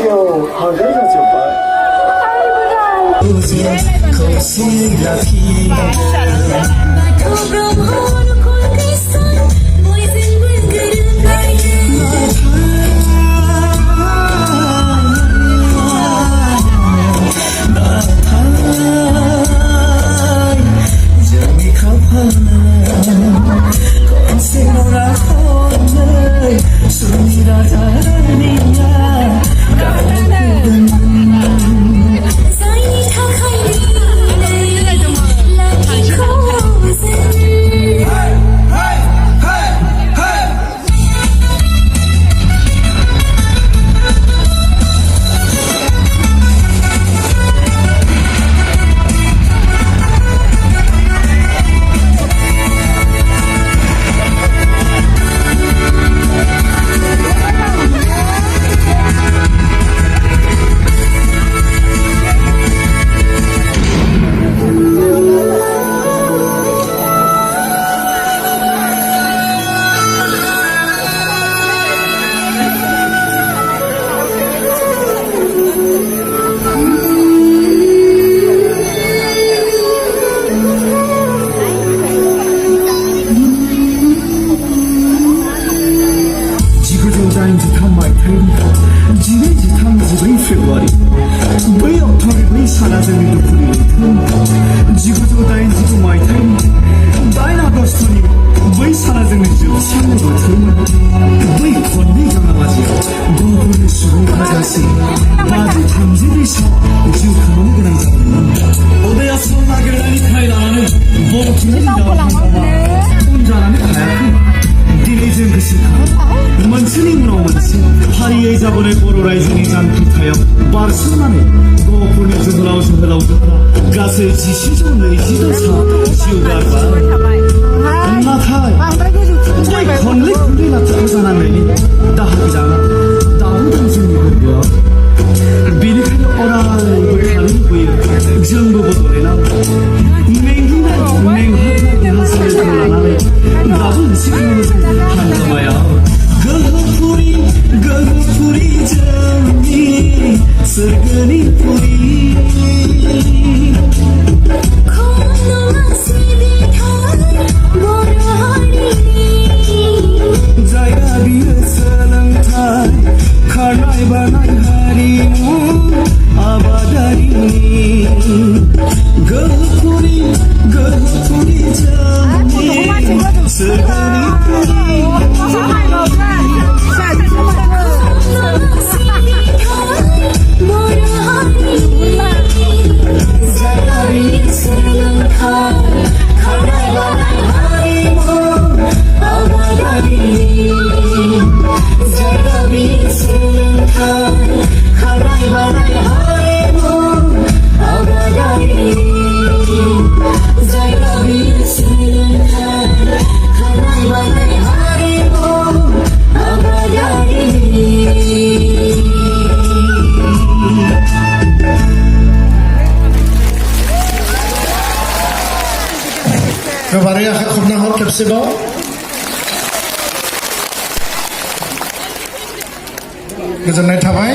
就好热热就白。मोनसेनि उनाव मोनसे फारियै जाबोनाय बर' रायजोनि जांख्रिथायाव बारसोमनानै गहपुरनि जोहोलाव जोहोलावजोफोरा गासै 10,200 जिउ गारबाय। नाथाय बै खनले खनले लाथार जानानै दाहार जाना दाबो दं जोंनि गोरबोआव। बेनिखायनो अरायबो थानो लुबैयो जोंबो बड'लेण्डआव मेंग्लिनाय मेंहाबनाय देहा सोलेरखौ लानानै दाबो मोनसे हान्जामायाव गोहोपुरी गोहोपुरी जोंनि सोरगोनि पुरी जायगा बियो सोलोंथाइ खारनाय बारनाय हारिमु आबादारिनि गोहोपुरी गोहोपुरी जोंनि सोरगोनि पुरी गोबारै आखाइ खबना हर खेबसेबाव गोजोननाय थाबाय।